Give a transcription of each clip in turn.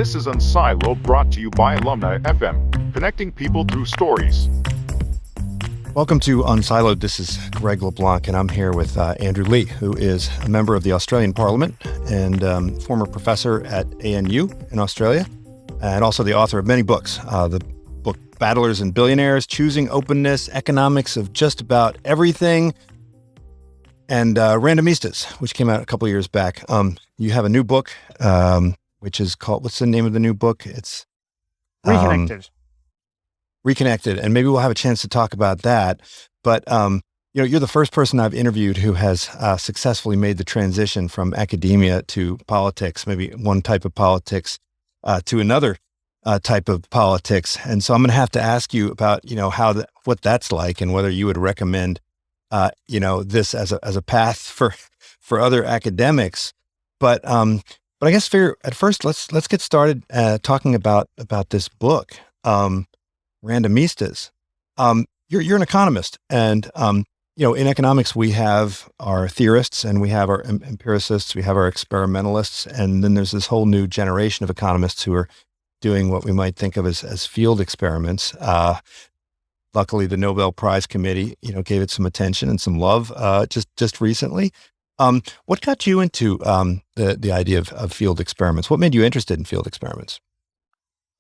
This is Unsiloed, brought to you by Alumni FM, connecting people through stories. Welcome to Unsiloed. This is Greg LeBlanc, and I'm here with Andrew Leigh, who is a member of the Australian Parliament and former professor at ANU in Australia, and also the author of many books. The book Battlers and Billionaires, Choosing Openness, Economics of Just About Everything, and Randomistas, which came out a couple of years back. You have a new book, which is called, what's the name of the new book? It's Reconnected. Reconnected, and maybe we'll have a chance to talk about that. But you're the first person I've interviewed who has successfully made the transition from academia to politics, maybe one type of politics to another type of politics. And so I'm going to have to ask you about what that's like, and whether you would recommend this as a path for other academics. But I guess at first let's get started talking about this book. Randomistas. You're an economist, and in economics we have our theorists and we have our empiricists, we have our experimentalists, and then there's this whole new generation of economists who are doing what we might think of as field experiments. Luckily, the Nobel Prize Committee, gave it some attention and some love just recently. What got you into the idea of field experiments? What made you interested in field experiments?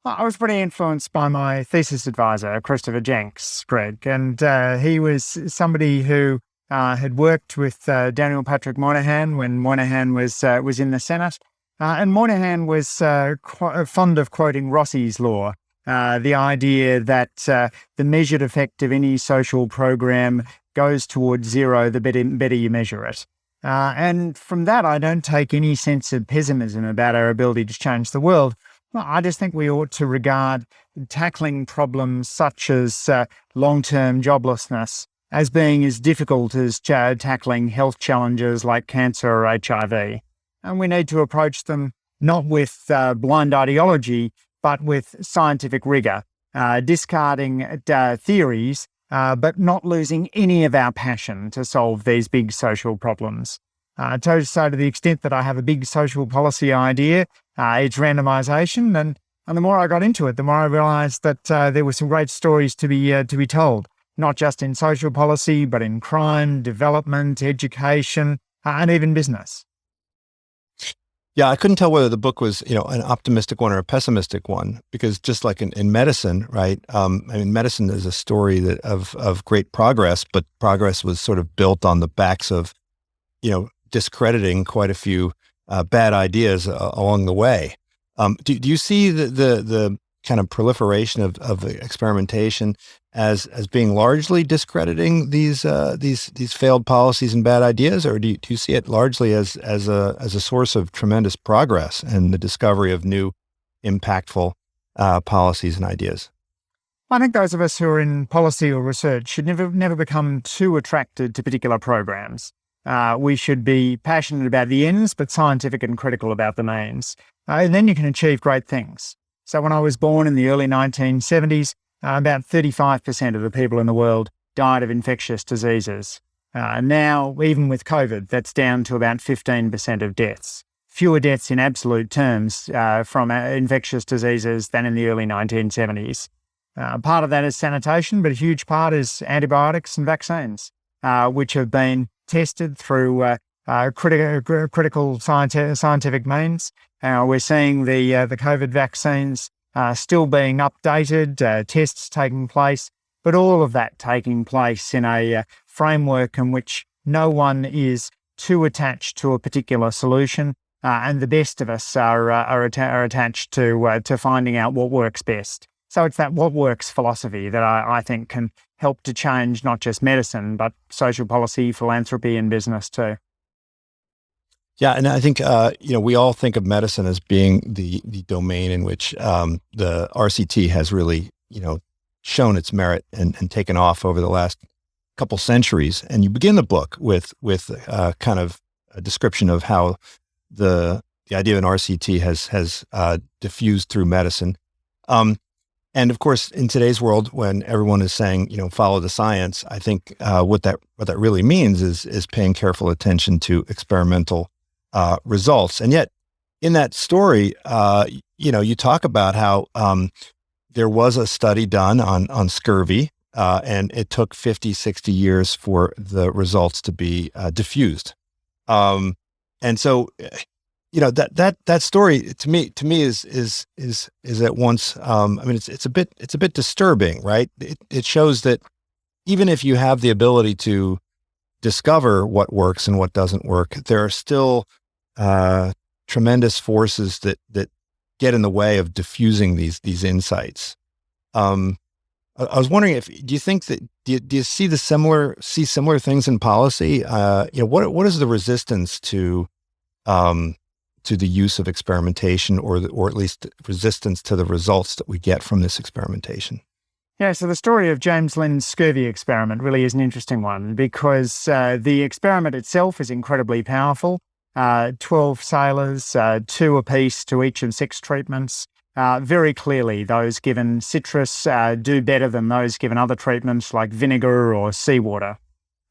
I was pretty influenced by my thesis advisor, Christopher Jenks, Greg, and he was somebody who had worked with Daniel Patrick Moynihan when Moynihan was in the Senate, and Moynihan was fond of quoting Rossi's law, the idea that the measured effect of any social program goes towards zero the better you measure it. And from that, I don't take any sense of pessimism about our ability to change the world. I just think we ought to regard tackling problems such as long-term joblessness as being as difficult as tackling health challenges like cancer or HIV. And we need to approach them not with blind ideology, but with scientific rigor, discarding theories, but not losing any of our passion to solve these big social problems. So to the extent that I have a big social policy idea, it's randomization, and the more I got into it, the more I realized that there were some great stories to be told, not just in social policy, but in crime, development, education, and even business. Yeah, I couldn't tell whether the book was, an optimistic one or a pessimistic one, because just like in medicine, right? Medicine is a story of great progress, but progress was sort of built on the backs of, discrediting quite a few bad ideas along the way. Do you see the kind of proliferation of experimentation as being largely discrediting these failed policies and bad ideas, or do you see it largely as a source of tremendous progress and the discovery of new impactful policies and ideas? I think those of us who are in policy or research should never become too attracted to particular programs. We should be passionate about the ends, but scientific and critical about the means. And then you can achieve great things. So when I was born in the early 1970s, about 35% of the people in the world died of infectious diseases. Now, even with COVID, that's down to about 15% of deaths. Fewer deaths in absolute terms from infectious diseases than in the early 1970s. Part of that is sanitation, but a huge part is antibiotics and vaccines, which have been tested through critical scientific means. We're seeing the COVID vaccines still being updated, tests taking place, but all of that taking place in a framework in which no one is too attached to a particular solution, and the best of us are attached to finding out what works best. So it's that what works philosophy that I think can help to change not just medicine, but social policy, philanthropy, and business too. Yeah, and I think we all think of medicine as being the domain in which the RCT has really shown its merit and taken off over the last couple centuries. And you begin the book with kind of a description of how the idea of an RCT has diffused through medicine. And of course, in today's world, when everyone is saying, follow the science, I think what that really means is paying careful attention to experimental results. And yet, in that story, you talk about how there was a study done on scurvy, and it took 50, 60 years for the results to be diffused. And so, that story to me is at once. It's a bit disturbing, right? It shows that even if you have the ability to discover what works and what doesn't work, there are still tremendous forces that get in the way of diffusing these insights. I was wondering do you think that do you see similar things in policy? What is the resistance to the use of experimentation, or at least resistance to the results that we get from this experimentation? Yeah, so the story of James Linn's scurvy experiment really is an interesting one, because the experiment itself is incredibly powerful. 12 sailors, 2 apiece to each of 6 treatments. Very clearly, those given citrus do better than those given other treatments like vinegar or seawater.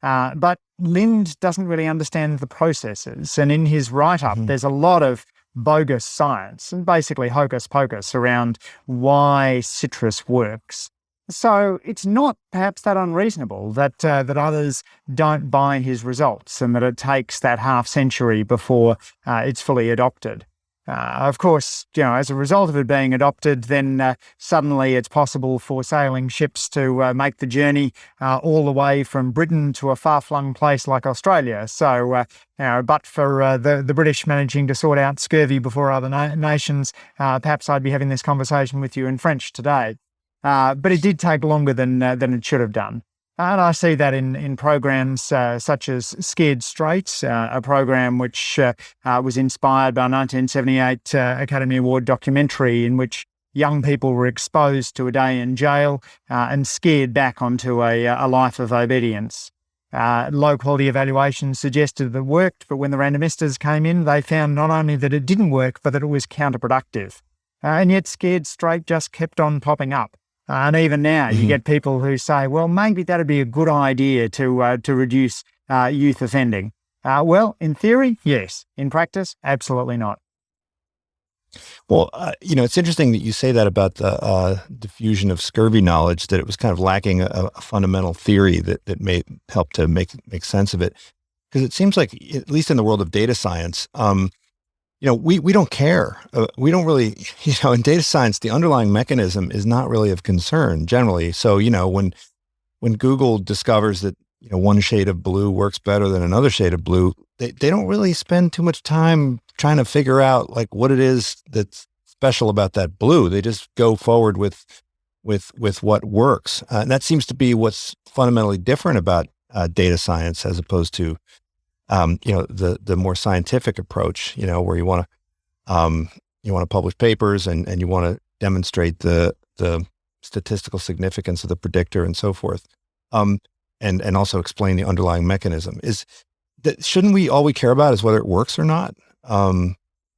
But Lind doesn't really understand the processes. And in his write-up, there's a lot of bogus science and basically hocus pocus around why citrus works. So it's not perhaps that unreasonable that others don't buy his results, and that it takes that half century before it's fully adopted. Of course, as a result of it being adopted, then suddenly it's possible for sailing ships to make the journey all the way from Britain to a far-flung place like Australia. So, but for the British managing to sort out scurvy before other nations, perhaps I'd be having this conversation with you in French today. But it did take longer than it should have done. And I see that in programs such as Scared Straight, a program which was inspired by a 1978 Academy Award documentary in which young people were exposed to a day in jail and scared back onto a life of obedience. Low-quality evaluations suggested that it worked, but when the Randomistas came in, they found not only that it didn't work, but that it was counterproductive. And yet Scared Straight just kept on popping up. And even now, you get people who say, well, maybe that'd be a good idea to reduce youth offending. Well, in theory, yes. In practice, absolutely not. Well, it's interesting that you say that about the diffusion of scurvy knowledge, that it was kind of lacking a fundamental theory that may help to make sense of it. Because it seems like, at least in the world of data science, we don't care. We don't really, in data science, the underlying mechanism is not really of concern generally. So, when Google discovers that, one shade of blue works better than another shade of blue, they don't really spend too much time trying to figure out like what it is that's special about that blue. They just go forward with what works. And that seems to be what's fundamentally different about data science as opposed to the more scientific approach, where you want to publish papers and you want to demonstrate the statistical significance of the predictor and so forth, and also explain the underlying mechanism. Shouldn't all we care about is whether it works or not?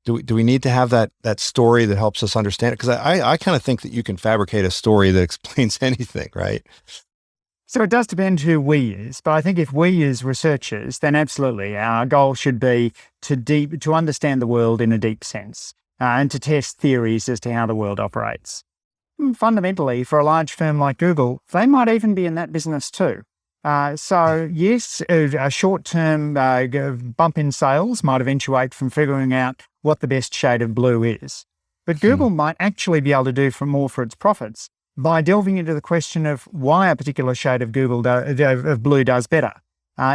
Do we need to have that story that helps us understand it? Because I kind of think that you can fabricate a story that explains anything, right? So it does depend who we is, but I think if we as researchers, then absolutely our goal should be to understand the world in a deep sense and to test theories as to how the world operates. Fundamentally, for a large firm like Google, they might even be in that business too. So yes, a short-term bump in sales might eventuate from figuring out what the best shade of blue is. But Google might actually be able to do more for its profits by delving into the question of why a particular shade of of blue does better.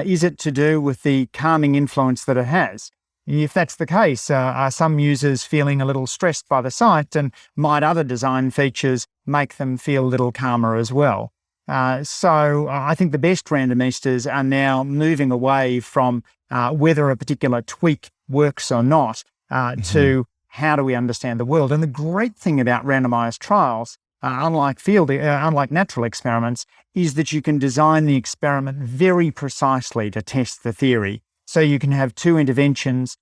Is it to do with the calming influence that it has? If that's the case, are some users feeling a little stressed by the site, and might other design features make them feel a little calmer as well? So I think the best randomistas are now moving away from whether a particular tweak works or not to how do we understand the world. And the great thing about randomized trials, unlike natural experiments, is that you can design the experiment very precisely to test the theory. So you can have 2 interventions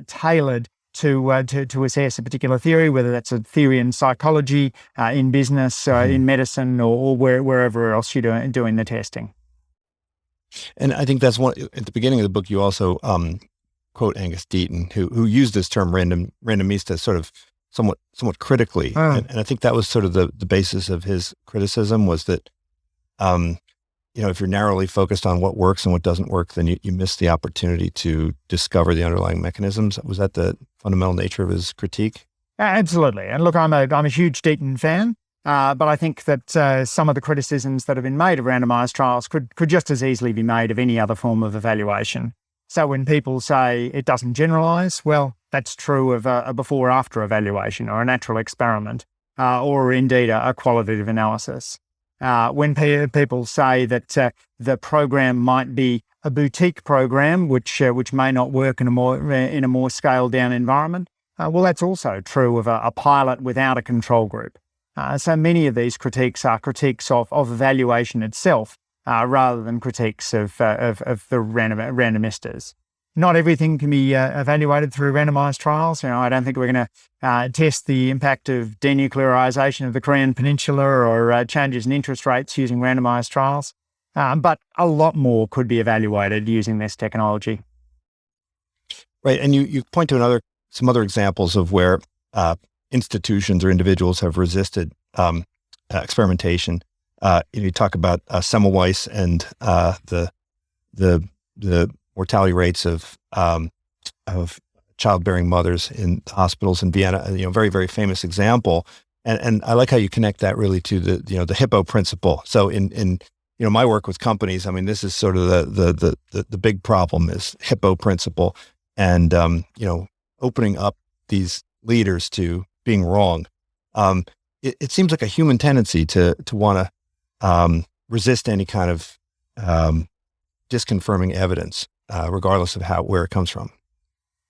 tailored to assess a particular theory, whether that's a theory in psychology, in business, in medicine, or wherever else you're doing the testing. And I think that's one. At the beginning of the book, you also quote Angus Deaton, who used this term randomista sort of somewhat critically. And I think that was sort of the basis of his criticism was that, if you're narrowly focused on what works and what doesn't work, then you miss the opportunity to discover the underlying mechanisms. Was that the fundamental nature of his critique? Absolutely. And look, I'm a huge Deaton fan, but I think that some of the criticisms that have been made of randomized trials could just as easily be made of any other form of evaluation. So when people say it doesn't generalize, well, that's true of a before-after evaluation or a natural experiment, or indeed a qualitative analysis. When people say that the program might be a boutique program, which may not work in a more scaled-down environment, well, that's also true of a pilot without a control group. So many of these critiques are critiques of evaluation itself, rather than critiques of the randomistas. Not everything can be evaluated through randomized trials. I don't think we're going to test the impact of denuclearization of the Korean Peninsula or changes in interest rates using randomized trials. But a lot more could be evaluated using this technology. Right, and you point to some other examples of where institutions or individuals have resisted experimentation. You talk about Semmelweis and the mortality rates of childbearing mothers in hospitals in Vienna. Very, very famous example. And I like how you connect that really to the Hippo Principle. So in my work with companies, this is sort of the big problem is Hippo Principle, and opening up these leaders to being wrong. It seems like a human tendency to want to resist any kind of disconfirming evidence, regardless of where it comes from.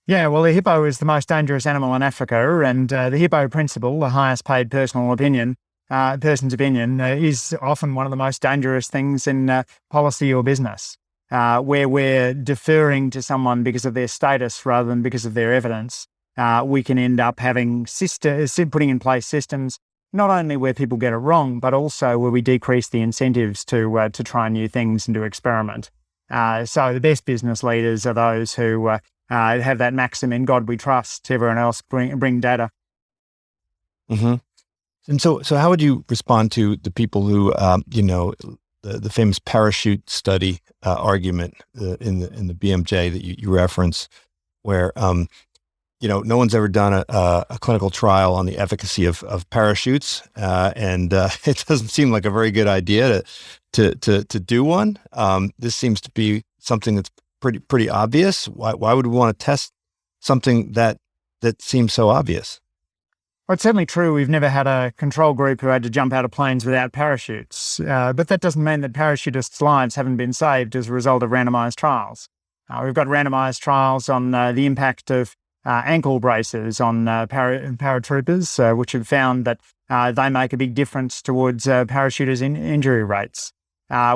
Yeah, well, the hippo is the most dangerous animal in Africa, and the Hippo Principle, the highest paid person's opinion, is often one of the most dangerous things in policy or business, where we're deferring to someone because of their status rather than because of their evidence. We can end up having putting in place systems not only where people get it wrong, but also where we decrease the incentives to try new things and to experiment. So the best business leaders are those who have that maxim, in God we trust, everyone else bring data. Mm-hmm. And so how would you respond to the people who, the famous parachute study argument in the BMJ that you reference, where no one's ever done a clinical trial on the efficacy of parachutes, and it doesn't seem like a very good idea to do one. This seems to be something that's pretty obvious. Why would we want to test something that seems so obvious? Well, it's certainly true we've never had a control group who had to jump out of planes without parachutes, but that doesn't mean that parachutists' lives haven't been saved as a result of randomized trials. We've got randomized trials on the impact of ankle braces on paratroopers, which have found that they make a big difference towards parachuters' injury rates.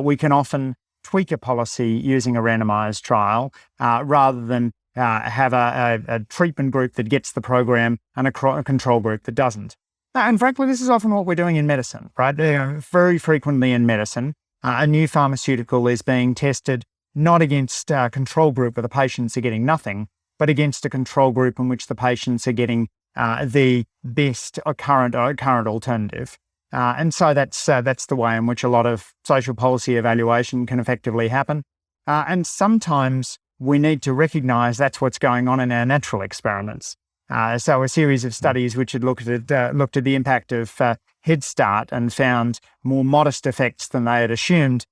We can often tweak a policy using a randomized trial rather than have a treatment group that gets the program and a control group that doesn't. And frankly, this is often what we're doing in medicine, right? Very frequently in medicine, a new pharmaceutical is being tested not against a control group where the patients are getting nothing, but against a control group in which the patients are getting the best current alternative. And so that's the way in which a lot of social policy evaluation can effectively happen. And sometimes we need to recognise that's what's going on in our natural experiments. So a series of studies which had looked at the impact of Head Start and found more modest effects than they had assumed,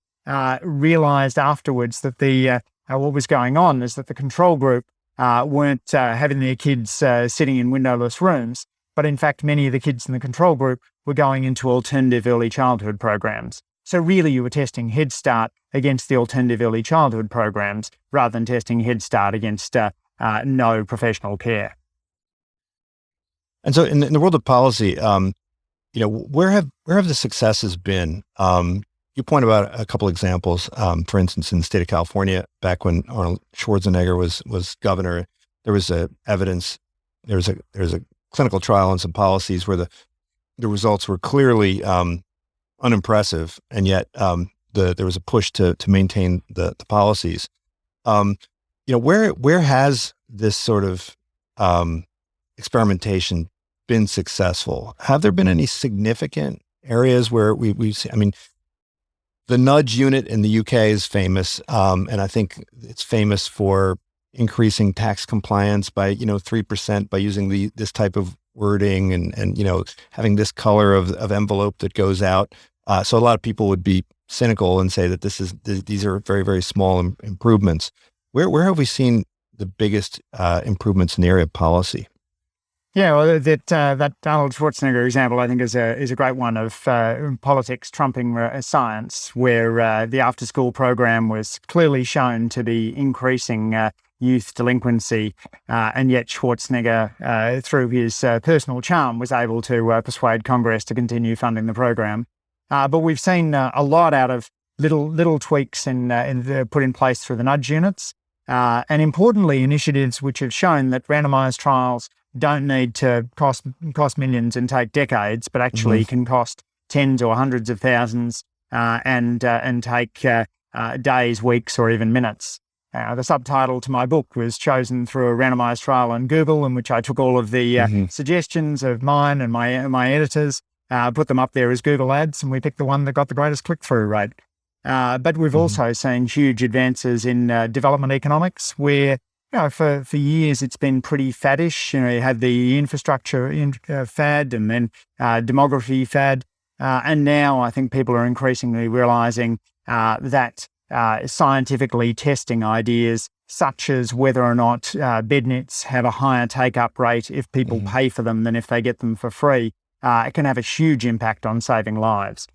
realised afterwards that what was going on is that the control group weren't having their kids sitting in windowless rooms, but in fact many of the kids in the control group were going into alternative early childhood programs. So really you were testing Head Start against the alternative early childhood programs rather than testing Head Start against no professional care. And so in the world of policy, where have the successes been? You point about a couple examples. For instance, in the state of California, back when Arnold Schwarzenegger was governor, there was a clinical trial and some policies where the results were clearly unimpressive, and yet there was a push to maintain the policies. where has this sort of experimentation been successful? Have there been any significant areas where we've seen, I mean, the nudge unit in the UK is famous, and I think it's famous for increasing tax compliance by 3% by using this type of wording and having this color of envelope that goes out. So a lot of people would be cynical and say that these are very, very small improvements. Where have we seen the biggest improvements in the area of policy? Yeah, well, that Arnold Schwarzenegger example, I think, is a great one of politics trumping science, where the after-school program was clearly shown to be increasing youth delinquency, and yet Schwarzenegger, through his personal charm, was able to persuade Congress to continue funding the program. But we've seen a lot out of little tweaks put in place through the nudge units, and importantly, initiatives which have shown that randomized trials don't need to cost millions and take decades, but actually can cost tens or hundreds of thousands and take days, weeks, or even minutes. The subtitle to my book was chosen through a randomized trial on Google, in which I took all of the suggestions of mine and my editors, put them up there as Google ads, and we picked the one that got the greatest click-through rate. But we've also seen huge advances in development economics, where for years it's been pretty faddish. You had the infrastructure fad, and then demography fad, and now I think people are increasingly realizing that scientifically testing ideas such as whether or not bed nets have a higher take-up rate if people pay for them than if they get them for free, it can have a huge impact on saving lives.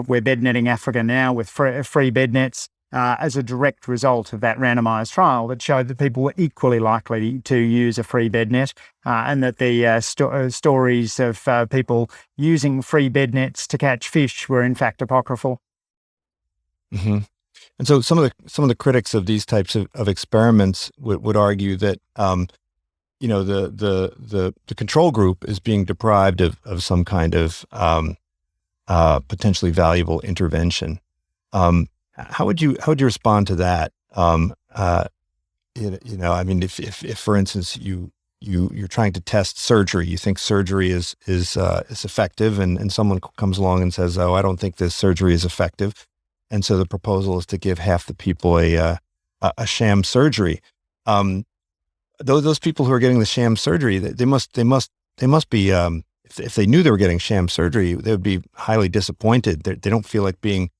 We're bed netting Africa now with free bed nets as a direct result of that randomized trial that showed that people were equally likely to use a free bed net, and that the stories of people using free bed nets to catch fish were in fact apocryphal. And so some of the critics of these types of experiments would argue that the control group is being deprived of some kind of potentially valuable intervention. How would you respond to that? I mean, if for instance you're trying to test surgery, you think surgery is effective, and someone comes along and says, "Oh, I don't think this surgery is effective," and so the proposal is to give half the people a sham surgery. Those people who are getting the sham surgery, they must be. If they knew they were getting sham surgery, they would be highly disappointed. They don't feel like being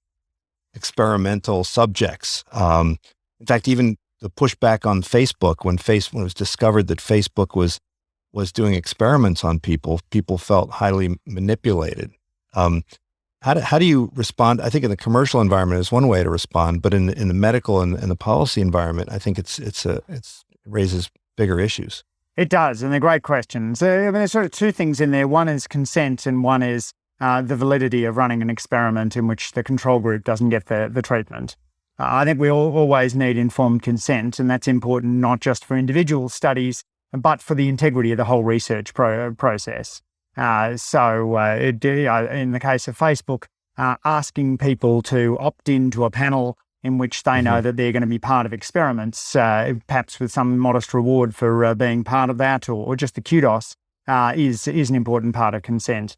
experimental subjects. In fact, even the pushback on Facebook, when it was discovered that Facebook was doing experiments on people felt highly manipulated. How do you respond? I think in the commercial environment is one way to respond, but in the medical and the policy environment, I think it raises bigger issues. It does, and they're great questions. There's sort of two things in there. One is consent, and one is the validity of running an experiment in which the control group doesn't get the treatment. I think we always need informed consent, and that's important not just for individual studies, but for the integrity of the whole research process. So in the case of Facebook, asking people to opt into a panel in which they know that they're going to be part of experiments, perhaps with some modest reward for being part of that, or just the kudos, is an important part of consent.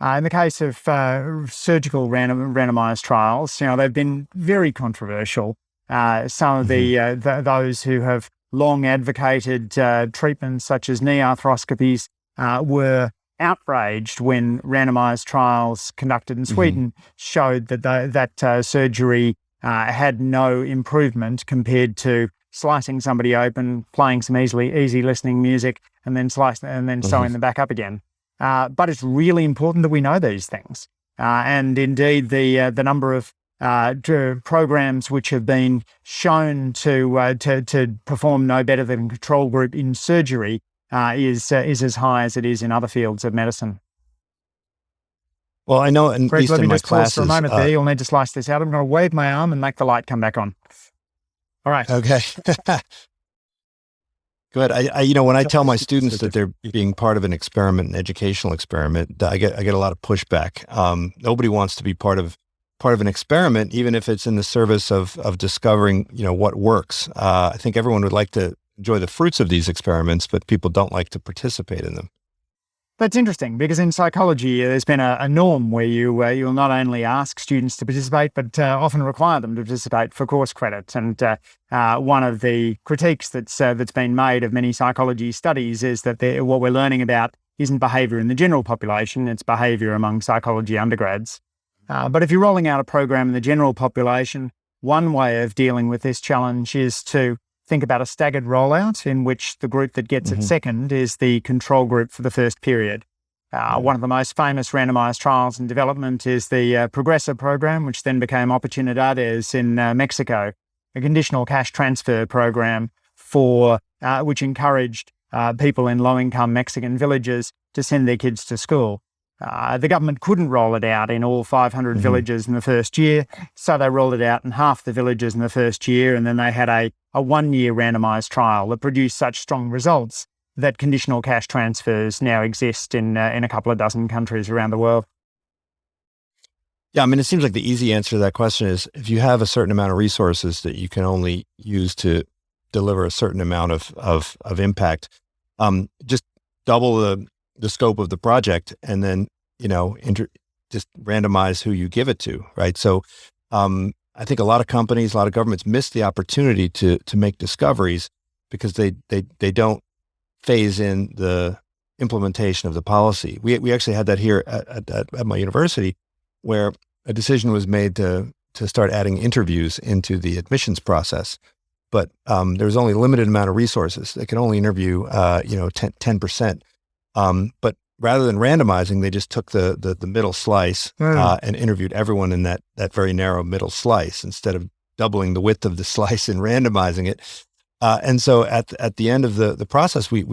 In the case of surgical randomized trials, they've been very controversial. Some of those who have long advocated treatments such as knee arthroscopies were outraged when randomized trials conducted in Sweden showed that surgery had no improvement compared to slicing somebody open, playing some easy listening music, and then sewing them back up again. But it's really important that we know these things. And indeed, the number of programs which have been shown to perform no better than control group in surgery is as high as it is in other fields of medicine. Well, I know, at least in my classes, for a moment there. You'll need to slice this out. I'm going to wave my arm and make the light come back on. All right. Okay. Good. When I tell my students that they're being part of an experiment, an educational experiment, I get a lot of pushback. Nobody wants to be part of part of an experiment, even if it's in the service of discovering, what works. I think everyone would like to enjoy the fruits of these experiments, but people don't like to participate in them. That's interesting because in psychology, there's been a norm where you'll not only ask students to participate, but often require them to participate for course credit. And one of the critiques that's been made of many psychology studies is that what we're learning about isn't behaviour in the general population, it's behaviour among psychology undergrads. But if you're rolling out a program in the general population, one way of dealing with this challenge is to think about a staggered rollout in which the group that gets it second is the control group for the first period. One of the most famous randomized trials in development is the Progressive program, which then became Oportunidades in Mexico, a conditional cash transfer program which encouraged people in low-income Mexican villages to send their kids to school. The government couldn't roll it out in all 500 villages in the first year, so they rolled it out in half the villages in the first year, and then they had a one-year randomized trial that produced such strong results that conditional cash transfers now exist in a couple of dozen countries around the world. Yeah, I mean, it seems like the easy answer to that question is if you have a certain amount of resources that you can only use to deliver a certain amount of impact, just double the scope of the project and then, just randomize who you give it to, right? So I think a lot of companies, a lot of governments miss the opportunity to make discoveries because they don't phase in the implementation of the policy. We actually had that here at my university, where a decision was made to start adding interviews into the admissions process. But there was only a limited amount of resources. They could only interview 10%. But rather than randomizing, they just took the middle slice and interviewed everyone in that very narrow middle slice instead of doubling the width of the slice and randomizing it. And so at the end of the process, we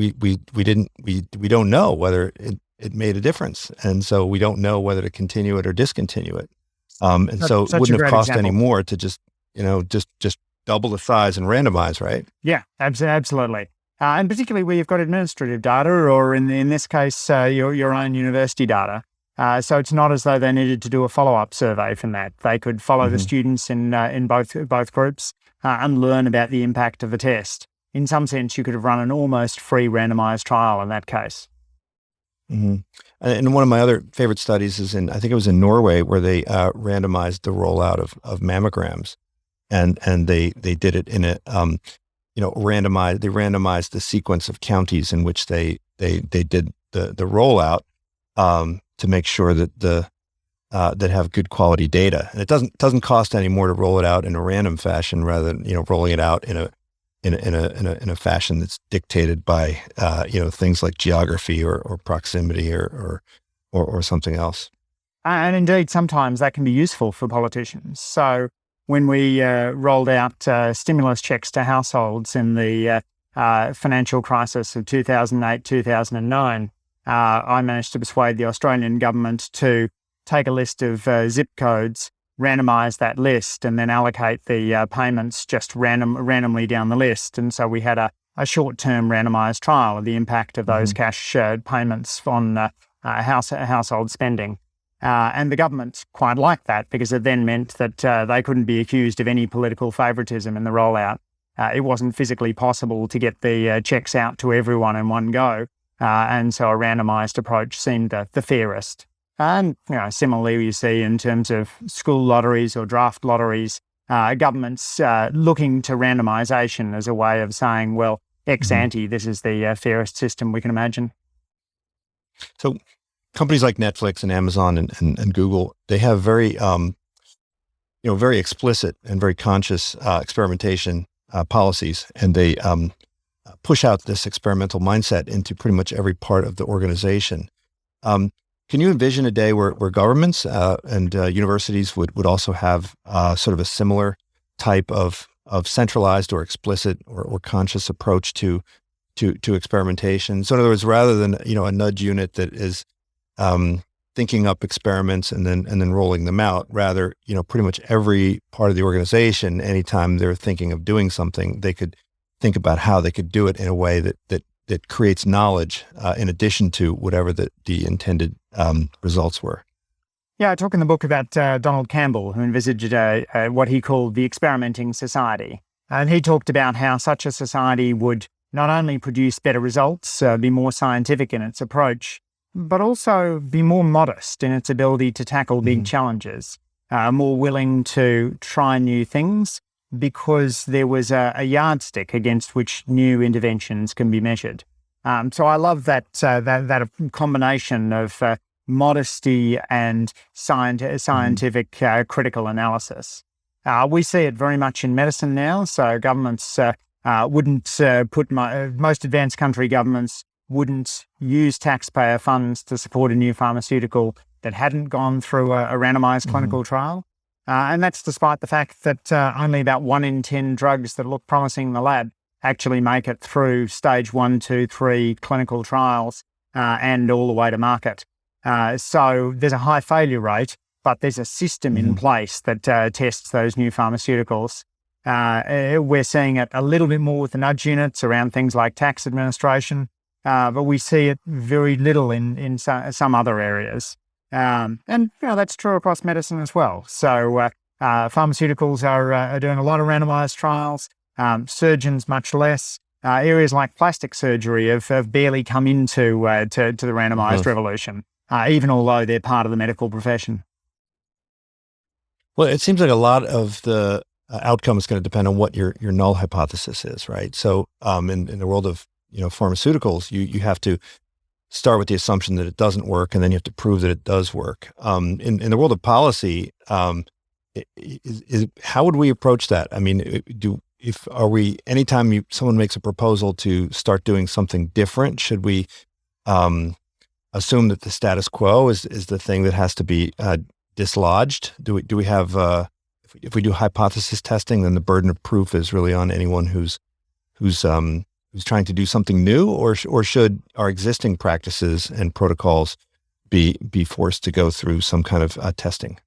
don't know whether it made a difference, and so we don't know whether to continue it or discontinue it. And so it wouldn't have cost any more to just double the size and randomize, right? Yeah, absolutely. And particularly where you've got administrative data, or in this case, your own university data. So it's not as though they needed to do a follow-up survey from that. They could follow the students in both groups and learn about the impact of the test. In some sense, you could have run an almost free randomized trial in that case. And one of my other favorite studies is I think it was in Norway, where they randomized the rollout of mammograms, and they did it in a randomized the sequence of counties in which they did the rollout to make sure that that have good quality data. And it doesn't cost any more to roll it out in a random fashion rather than rolling it out in a fashion that's dictated by things like geography or proximity or something else. And indeed, sometimes that can be useful for politicians. So when we rolled out stimulus checks to households in the financial crisis of 2008, 2009, I managed to persuade the Australian government to take a list of zip codes, randomise that list, and then allocate the payments just randomly down the list. And so we had a short-term randomised trial of the impact of those cash payments on household spending. And the government quite liked that because it then meant that they couldn't be accused of any political favouritism in the rollout. It wasn't physically possible to get the checks out to everyone in one go. And so a randomised approach seemed the fairest. And similarly, you see in terms of school lotteries or draft lotteries, governments looking to randomisation as a way of saying, well, ex ante, this is the fairest system we can imagine. So companies like Netflix and Amazon and Google, they have very, very explicit and very conscious experimentation policies, and they push out this experimental mindset into pretty much every part of the organization. Can you envision a day where governments and universities would also have sort of a similar type of centralized or explicit or conscious approach to experimentation? So in other words, rather than a nudge unit that is thinking up experiments and then rolling them out, rather pretty much every part of the organization, anytime they're thinking of doing something, they could think about how they could do it in a way that creates knowledge in addition to whatever the intended results were. Yeah, I talk in the book about Donald Campbell, who envisaged what he called the experimenting society. And he talked about how such a society would not only produce better results, be more scientific in its approach, but also be more modest in its ability to tackle big challenges, more willing to try new things because there was a yardstick against which new interventions can be measured. So I love that combination of modesty and scientific critical analysis. We see it very much in medicine now. So governments wouldn't most advanced country governments wouldn't use taxpayer funds to support a new pharmaceutical that hadn't gone through a randomized clinical trial. And that's despite the fact that only about 1 in 10 drugs that look promising in the lab actually make it through stage 1, 2, 3 clinical trials and all the way to market. So there's a high failure rate, but there's a system in place that tests those new pharmaceuticals. We're seeing it a little bit more with the nudge units around things like tax administration, but we see it very little in some other areas. And that's true across medicine as well. So pharmaceuticals are doing a lot of randomized trials, surgeons much less. Areas like plastic surgery have barely come into to the randomized revolution, even although they're part of the medical profession. Well, it seems like a lot of the outcome is going to depend on what your null hypothesis is, right? So in the world of pharmaceuticals, you have to start with the assumption that it doesn't work, and then you have to prove that it does work. In the world of policy, how would we approach that? I mean, anytime someone makes a proposal to start doing something different, should we assume that the status quo is the thing that has to be dislodged? Do we have if we do hypothesis testing, then the burden of proof is really on anyone who's trying to do something new, or should our existing practices and protocols be forced to go through some kind of testing?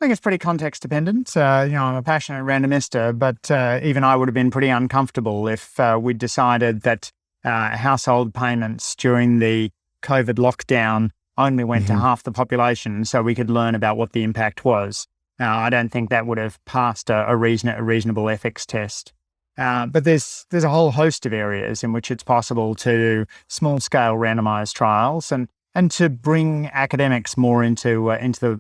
I think it's pretty context dependent. I'm a passionate randomista, but even I would have been pretty uncomfortable if we'd decided that household payments during the COVID lockdown only went to half the population so we could learn about what the impact was. I don't think that would have passed a reasonable ethics test. But there's a whole host of areas in which it's possible to do small-scale randomized trials and to bring academics more into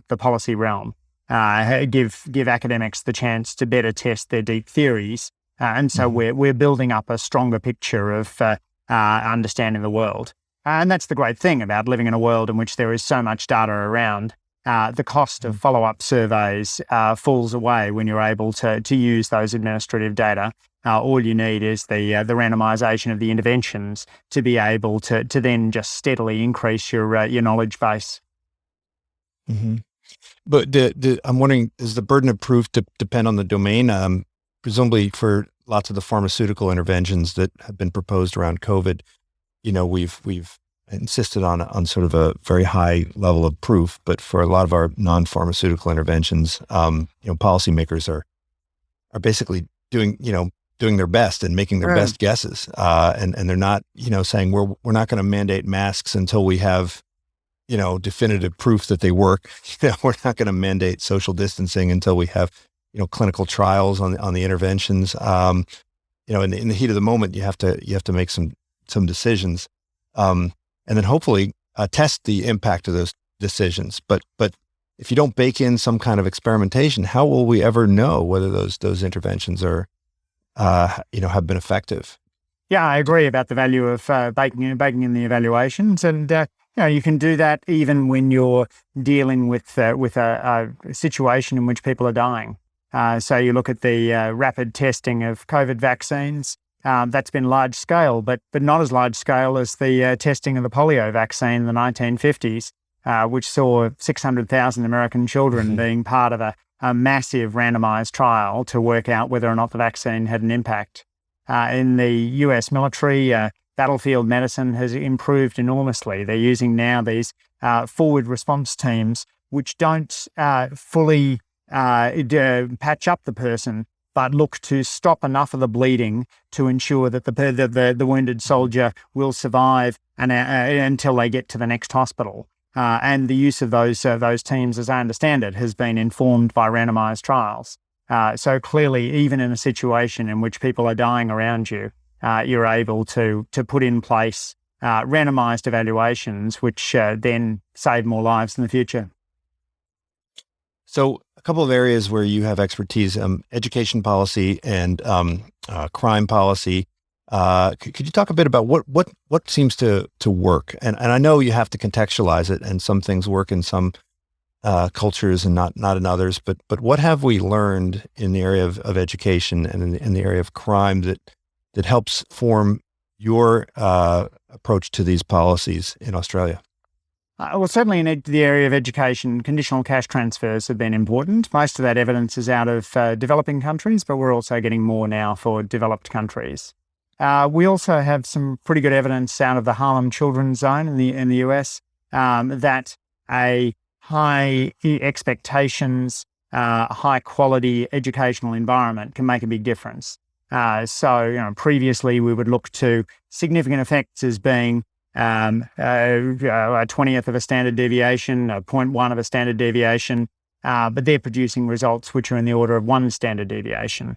the policy realm. Give academics the chance to better test their deep theories, and so we're building up a stronger picture of understanding the world. And that's the great thing about living in a world in which there is so much data around. The cost of follow-up surveys falls away when you're able to use those administrative data. All you need is the randomization of the interventions to be able to then just steadily increase your knowledge base. But I'm wondering, does the burden of proof depend on the domain? Presumably for lots of the pharmaceutical interventions that have been proposed around COVID, we've insisted on sort of a very high level of proof. But for a lot of our non-pharmaceutical interventions, policymakers are basically doing their best and making their best guesses. And they're not, saying we're not going to mandate masks until we have, definitive proof that they work. We're not going to mandate social distancing until we have, clinical trials on the interventions. In the heat of the moment, you have to make some decisions, and then hopefully test the impact of those decisions. But if you don't bake in some kind of experimentation, how will we ever know whether those interventions are, have been effective? Yeah, I agree about the value of baking in the evaluations, and you can do that even when you're dealing with a situation in which people are dying. So you look at the rapid testing of COVID vaccines. That's been large scale, but not as large scale as the testing of the polio vaccine in the 1950s, which saw 600,000 American children being part of a massive randomized trial to work out whether or not the vaccine had an impact. In the US military, battlefield medicine has improved enormously. They're using now these forward response teams, which don't fully patch up the person, but look to stop enough of the bleeding to ensure that the wounded soldier will survive until they get to the next hospital. and the use of those teams, as I understand it, has been informed by randomized trials. So clearly, even in a situation in which people are dying around you, you're able to put in place randomized evaluations, which then save more lives in the future. So a couple of areas where you have expertise, education policy and crime policy. Could you talk a bit about what seems to work? And I know you have to contextualize it, and some things work in some cultures and not in others. But what have we learned in the area of education and in the area of crime that helps form your approach to these policies in Australia? Well, certainly in the area of education, conditional cash transfers have been important. Most of that evidence is out of developing countries, but we're also getting more now for developed countries. We also have some pretty good evidence out of the Harlem Children's Zone in the US that a high expectations, high quality educational environment can make a big difference. So previously we would look to significant effects as being a 20th of a standard deviation, a 0.1 of a standard deviation, but they're producing results which are in the order of 1 standard deviation.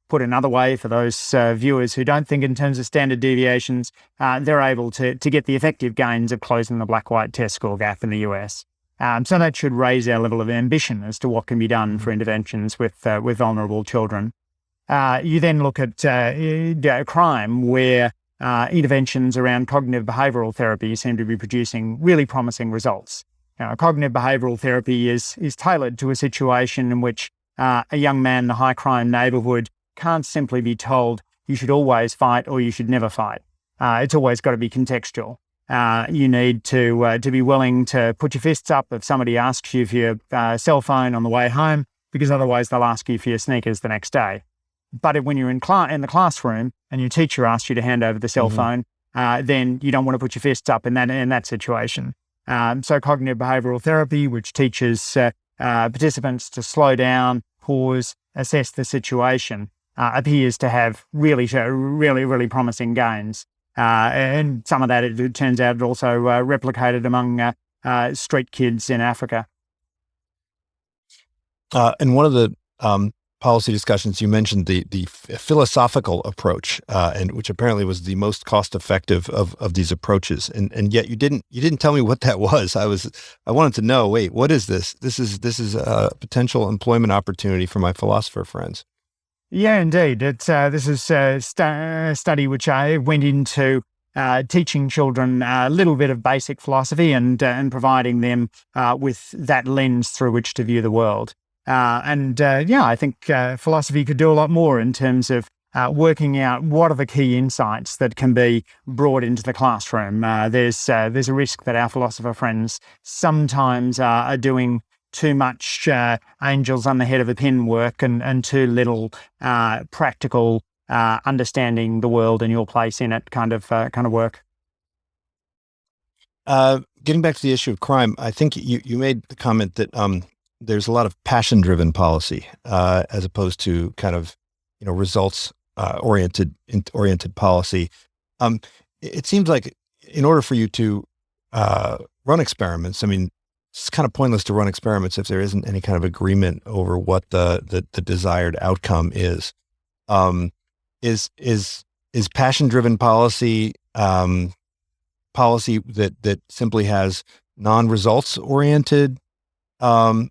Put another way, for those viewers who don't think in terms of standard deviations, they're able to get the effective gains of closing the black-white test score gap in the US. So that should raise our level of ambition as to what can be done for interventions with vulnerable children. You then look at crime, where interventions around cognitive behavioural therapy seem to be producing really promising results. Cognitive behavioural therapy is tailored to a situation in which a young man in a high crime neighbourhood can't simply be told you should always fight or you should never fight. It's always got to be contextual. You need to be willing to put your fists up if somebody asks you for your cell phone on the way home, because otherwise they'll ask you for your sneakers the next day. But when you're in the classroom and your teacher asks you to hand over the cell phone, then you don't want to put your fists up in that situation. So cognitive behavioural therapy, which teaches participants to slow down, pause, assess the situation, appears to have really promising gains. And some of that, it turns out, also replicated among street kids in Africa. And one of the policy discussions, you mentioned the philosophical approach, and which apparently was the most cost-effective of these approaches, and yet you didn't tell me what that was. I wanted to know. Wait, what is this? This is a potential employment opportunity for my philosopher friends. Yeah, indeed. This is a study which I went into teaching children a little bit of basic philosophy and providing them with that lens through which to view the world. I think philosophy could do a lot more in terms of working out what are the key insights that can be brought into the classroom. There's a risk that our philosopher friends sometimes are doing too much angels on the head of a pin work and too little practical understanding the world and your place in it kind of work. Getting back to the issue of crime, I think you made the comment that there's a lot of passion-driven policy as opposed to kind of results oriented policy. It seems like in order for you to run experiments, I mean, it's kind of pointless to run experiments if there isn't any kind of agreement over what the desired outcome is. Is passion-driven policy policy that simply has non-results oriented? Is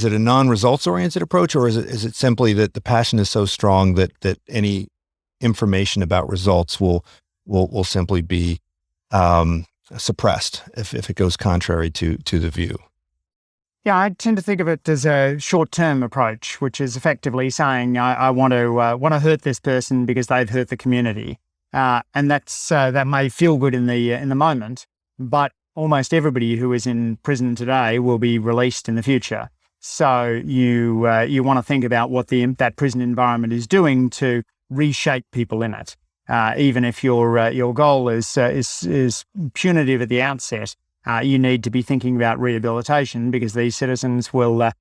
it a non-results oriented approach, or is it simply that the passion is so strong that any information about results will simply be suppressed if it goes contrary to the view? Yeah, I tend to think of it as a short-term approach, which is effectively saying I want to hurt this person because they've hurt the community, and that may feel good in the moment, but almost everybody who is in prison today will be released in the future. So you want to think about what that prison environment is doing to reshape people in it. Even if your goal is punitive at the outset, you need to be thinking about rehabilitation, because these citizens will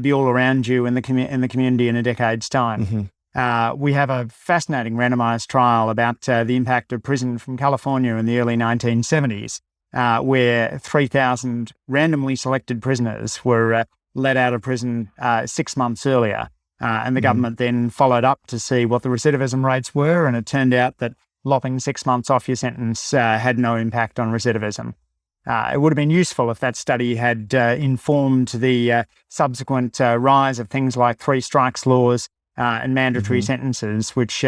be all around you in the community in a decade's time. Mm-hmm. We have a fascinating randomized trial about the impact of prison from California in the early 1970s. where 3,000 randomly selected prisoners were let out of prison 6 months earlier. And the government then followed up to see what the recidivism rates were, and it turned out that lopping 6 months off your sentence had no impact on recidivism. It would have been useful if that study had informed the subsequent rise of things like 3 strikes laws and mandatory sentences, which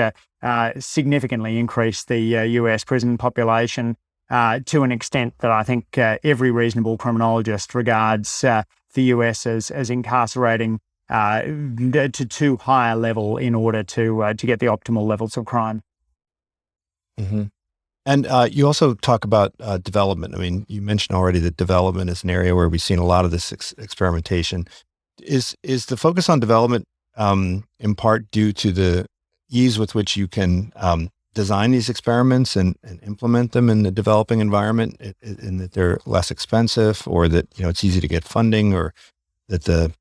significantly increased the US prison population to an extent that I think every reasonable criminologist regards the US as incarcerating to too high a level in order to get the optimal levels of crime. And you also talk about development. I mean, you mentioned already that development is an area where we've seen a lot of this experimentation. Is the focus on development in part due to the ease with which you can design these experiments and implement them in the developing environment, in that they're less expensive, or that it's easy to get funding, or that the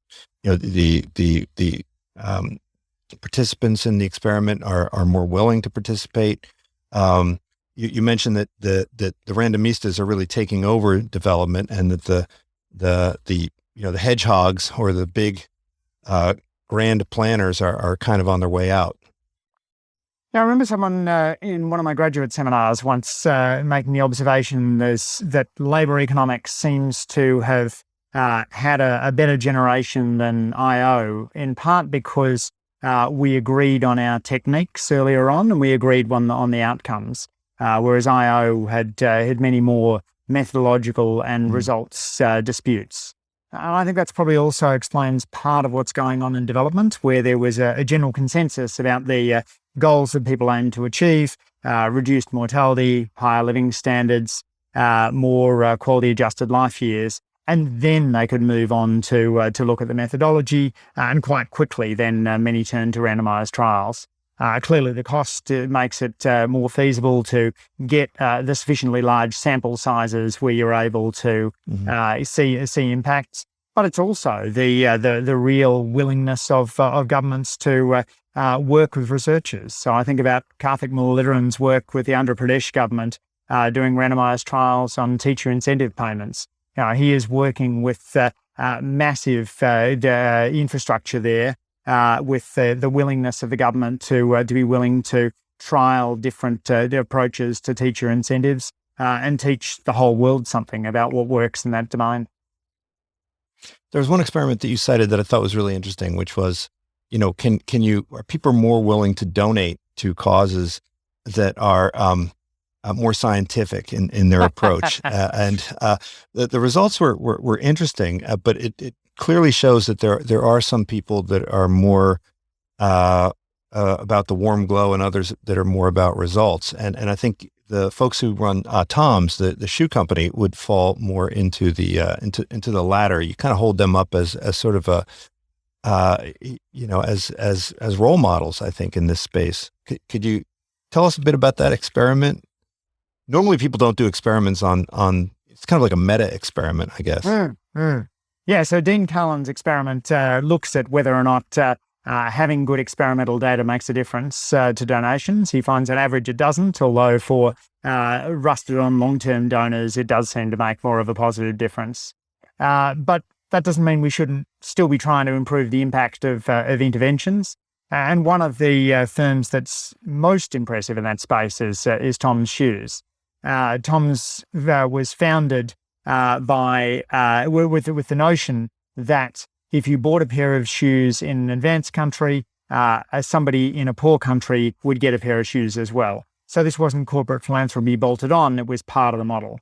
participants in the experiment are more willing to participate? You mentioned that the Randomistas are really taking over development, and that the hedgehogs, or the big grand planners, are kind of on their way out. Now, I remember someone in one of my graduate seminars once making the observation that labour economics seems to have had a better generation than IO, in part because we agreed on our techniques earlier on, and we agreed on the outcomes, whereas IO had many more methodological and results disputes. And I think that's probably also explains part of what's going on in development, where there was a general consensus about the goals that people aim to achieve: reduced mortality, higher living standards, more quality-adjusted life years. And then they could move on to look at the methodology, and quite quickly then many turned to randomized trials. Clearly the cost makes it more feasible to get the sufficiently large sample sizes where you're able to see impacts. But it's also the real willingness of governments to work with researchers. So I think about Karthik Muralidharan's work with the Andhra Pradesh government doing randomized trials on teacher incentive payments. He is working with massive infrastructure there, with the willingness of the government to be willing to trial different approaches to teacher incentives and teach the whole world something about what works in that domain. There was one experiment that you cited that I thought was really interesting, which was, are people more willing to donate to causes that are more scientific in their approach? And the results were interesting, but it clearly shows that there are some people that are more about the warm glow, and others that are more about results. And I think the folks who run Tom's, the shoe company, would fall more into the latter. You kind of hold them up as sort of a as role models, I think, in this space. Could you tell us a bit about that experiment? Normally people don't do experiments on it's kind of like a meta experiment, I guess. Yeah, so Dean Cullen's experiment looks at whether or not having good experimental data makes a difference to donations. He finds on average it doesn't, although for rusted on long-term donors, it does seem to make more of a positive difference. But that doesn't mean we shouldn't still be trying to improve the impact of interventions. And one of the firms that's most impressive in that space is Tom's Shoes. Tom's was founded with the notion that if you bought a pair of shoes in an advanced country, somebody in a poor country would get a pair of shoes as well. So this wasn't corporate philanthropy bolted on, it was part of the model.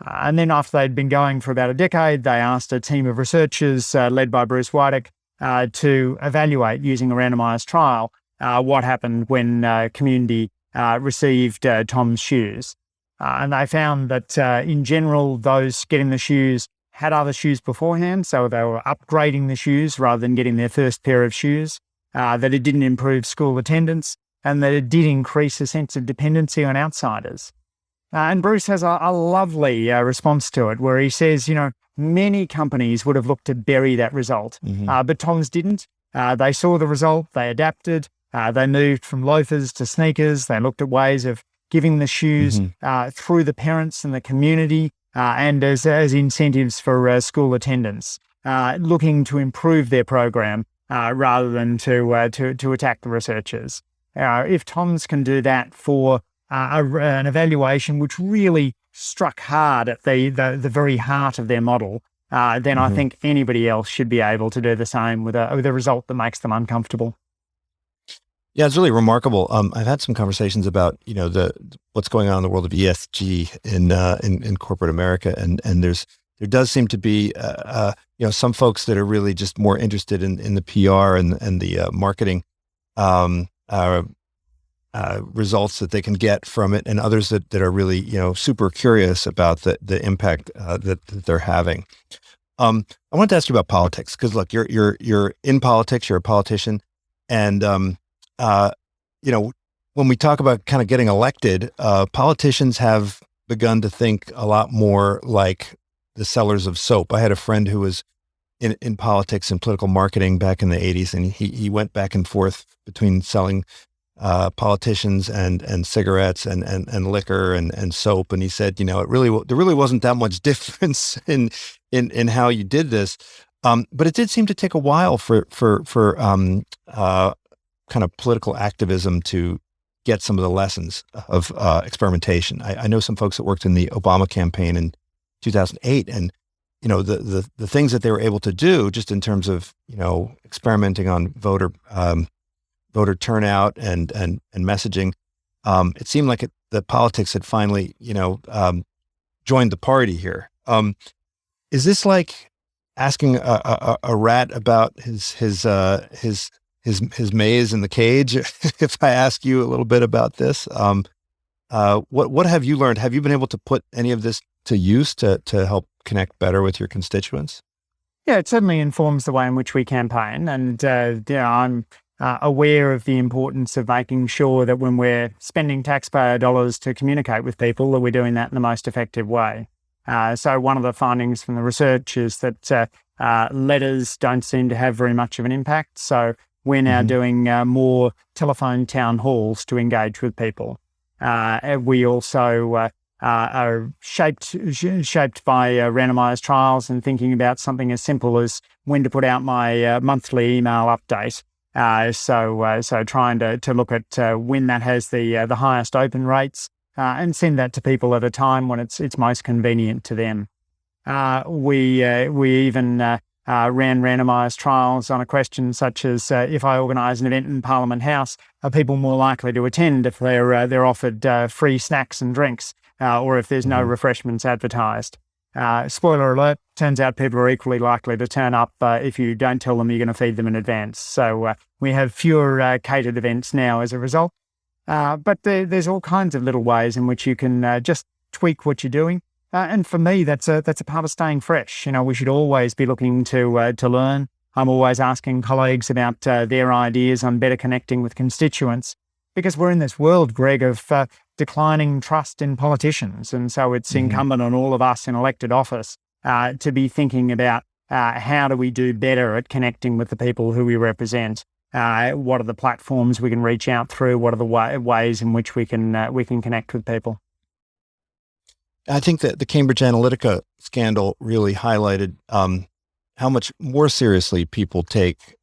And then after they'd been going for about a decade, they asked a team of researchers led by Bruce Wydick to evaluate, using a randomized trial, what happened when community received Tom's Shoes. And they found that in general, those getting the shoes had other shoes beforehand, so they were upgrading the shoes rather than getting their first pair of shoes, that it didn't improve school attendance, and that it did increase a sense of dependency on outsiders. And Bruce has a lovely response to it, where he says, many companies would have looked to bury that result, but Tom's didn't. They saw the result, they adapted, they moved from loafers to sneakers, they looked at ways of giving the shoes through the parents and the community and as incentives for school attendance, looking to improve their program rather than to attack the researchers. If Toms can do that for an evaluation which really struck hard at the very heart of their model, then I think anybody else should be able to do the same with a result that makes them uncomfortable. Yeah, it's really remarkable. I've had some conversations about what's going on in the world of ESG in corporate America, and there does seem to be some folks that are really just more interested in the PR and the marketing results that they can get from it, and others that are really super curious about the impact that they're having. I wanted to ask you about politics, because look, you're in politics, you're a politician, and when we talk about kind of getting elected, politicians have begun to think a lot more like the sellers of soap. I had a friend who was in politics and political marketing back in the 80s, and he went back and forth between selling politicians and cigarettes and liquor and soap. And he said, there really wasn't that much difference in how you did this. But it did seem to take a while for kind of political activism to get some of the lessons of experimentation. I know some folks that worked in the Obama campaign in 2008, and the things that they were able to do just in terms of experimenting on voter turnout and messaging. It seemed like the politics had finally joined the party here. Is this like asking a rat about his maze in the cage? If I ask you a little bit about this, what have you learned? Have you been able to put any of this to use to help connect better with your constituents? Yeah, it certainly informs the way in which we campaign, and I'm aware of the importance of making sure that when we're spending taxpayer dollars to communicate with people, that we're doing that in the most effective way. So one of the findings from the research is that letters don't seem to have very much of an impact. So we're now doing more telephone town halls to engage with people. We also are shaped by randomized trials and thinking about something as simple as when to put out my monthly email update. So trying to look at when that has the highest open rates and send that to people at a time when it's most convenient to them. We even ran randomized trials on a question such as if I organise an event in Parliament House, are people more likely to attend if they're offered free snacks and drinks, or if there's no refreshments advertised? Spoiler alert, turns out people are equally likely to turn up if you don't tell them you're going to feed them in advance. So we have fewer catered events now as a result. But there's all kinds of little ways in which you can just tweak what you're doing. And for me, that's a part of staying fresh. We should always be looking to learn. I'm always asking colleagues about their ideas on better connecting with constituents, because we're in this world, Greg, of declining trust in politicians. And so it's incumbent on all of us in elected office to be thinking about how do we do better at connecting with the people who we represent? What are the platforms we can reach out through? What are the ways in which we can connect with people? I think that the Cambridge Analytica scandal really highlighted how much more seriously people take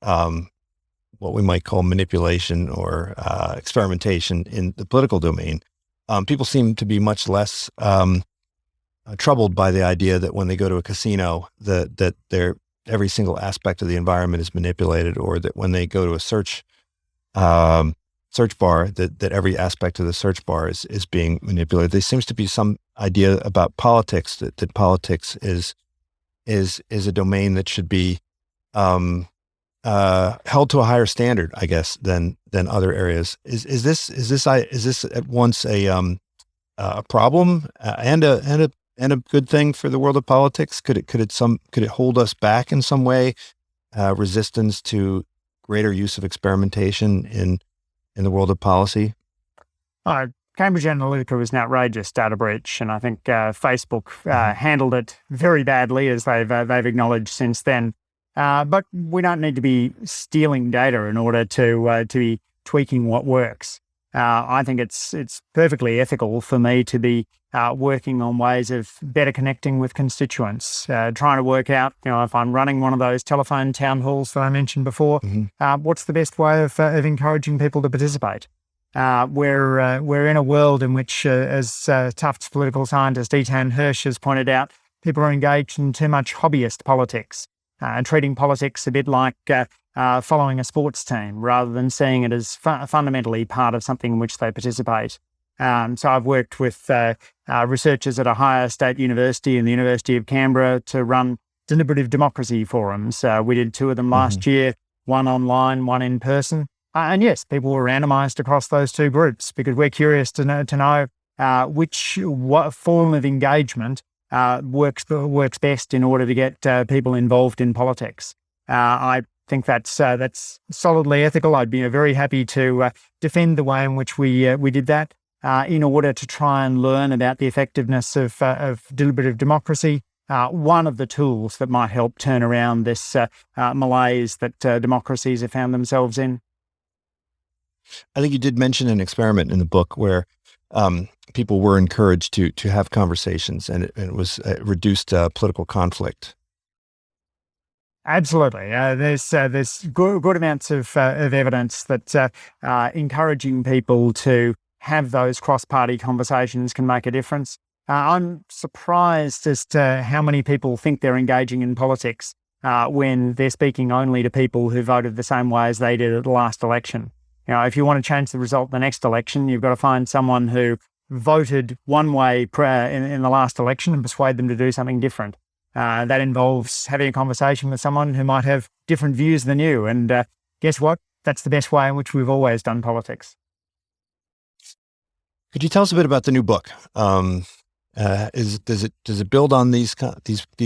what we might call manipulation or experimentation in the political domain. People seem to be much less troubled by the idea that when they go to a casino, that every single aspect of the environment is manipulated, or that when they go to a search bar, that every aspect of the search bar is being manipulated. There seems to be some idea about politics that politics is a domain that should be held to a higher standard, I guess, than other areas. Is this at once a problem and a good thing for the world of politics? Could it hold us back in some way? Resistance to greater use of experimentation in the world of policy? Cambridge Analytica was an outrageous data breach, and I think Facebook handled it very badly, as they've acknowledged since then. But we don't need to be stealing data in order to be tweaking what works. I think it's perfectly ethical for me to be working on ways of better connecting with constituents, trying to work out, if I'm running one of those telephone town halls that I mentioned before, what's the best way of encouraging people to participate. We're in a world in which, as Tufts political scientist Ethan Hirsch has pointed out, people are engaged in too much hobbyist politics, treating politics a bit like following a sports team rather than seeing it as fundamentally part of something in which they participate. So I've worked with researchers at Ohio State University and the University of Canberra to run deliberative democracy forums. We did 2 of them last year, one online, one in person. And yes, people were randomised across those 2 groups because we're curious to know what form of engagement works best in order to get people involved in politics. I think that's solidly ethical. I'd be very happy to defend the way in which we did that in order to try and learn about the effectiveness of deliberative democracy. One of the tools that might help turn around this malaise that democracies have found themselves in. I think you did mention an experiment in the book where people were encouraged to have conversations, and it was reduced political conflict. Absolutely. There's good amounts of evidence that encouraging people to have those cross-party conversations can make a difference. I'm surprised as to how many people think they're engaging in politics when they're speaking only to people who voted the same way as they did at the last election. If you want to change the result of the next election, you've got to find someone who voted one way in the last election and persuade them to do something different. That involves having a conversation with someone who might have different views than you. And guess what? That's the best way in which we've always done politics. Could you tell us a bit about the new book? Does it build on these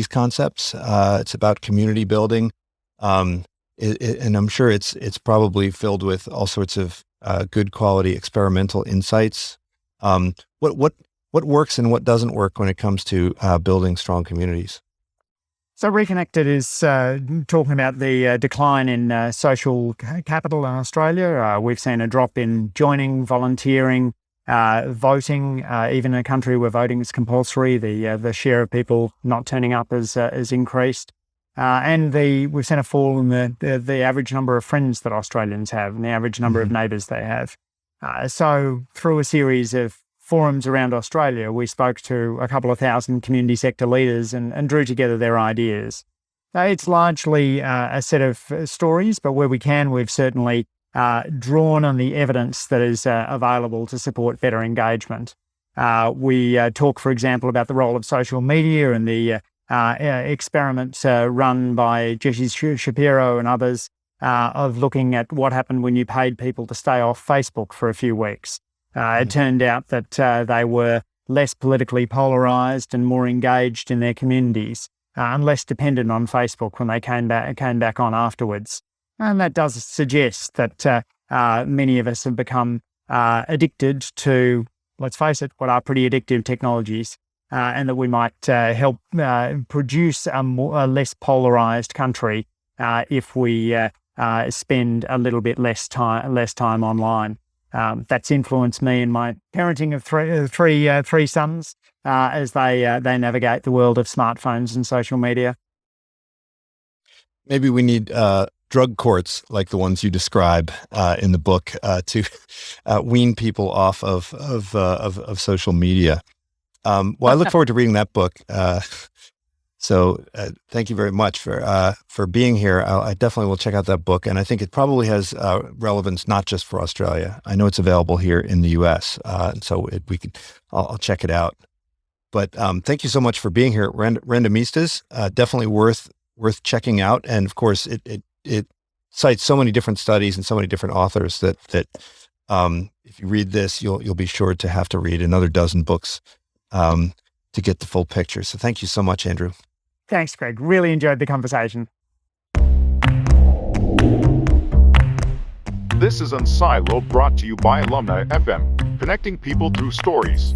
concepts? It's about community building, and I'm sure it's probably filled with all sorts of good quality experimental insights. What works and what doesn't work when it comes to building strong communities? So Reconnected is talking about the decline in social capital in Australia. We've seen a drop in joining, volunteering, voting. Even in a country where voting is compulsory, the share of people not turning up has increased. And we've seen a fall in the average number of friends that Australians have and the average number of neighbours they have. So through a series of forums around Australia, we spoke to a couple of thousand community sector leaders and drew together their ideas. It's largely a set of stories, but where we can, we've certainly drawn on the evidence that is available to support better engagement. We talk, for example, about the role of social media and the experiments run by Jesse Shapiro and others of looking at what happened when you paid people to stay off Facebook for a few weeks. It turned out that they were less politically polarised and more engaged in their communities and less dependent on Facebook when they came back on afterwards. And that does suggest that many of us have become addicted to, let's face it, what are pretty addictive technologies, and that we might help produce a less polarised country if we spend a little bit less time online. That's influenced me in my parenting of three sons as they navigate the world of smartphones and social media. Maybe we need drug courts like the ones you describe in the book to wean people off of social media. Well, I look forward to reading that book. So thank you very much for being here. I definitely will check out that book, and I think it probably has relevance not just for Australia. I know it's available here in the U.S., so I'll check it out. But thank you so much for being here at Randomistas. Definitely worth checking out, and of course, it cites so many different studies and so many different authors that if you read this, you'll be sure to have to read another dozen books to get the full picture. So thank you so much, Andrew. Thanks, Greg. Really enjoyed the conversation. This is Unsiloed, brought to you by Alumni FM, connecting people through stories.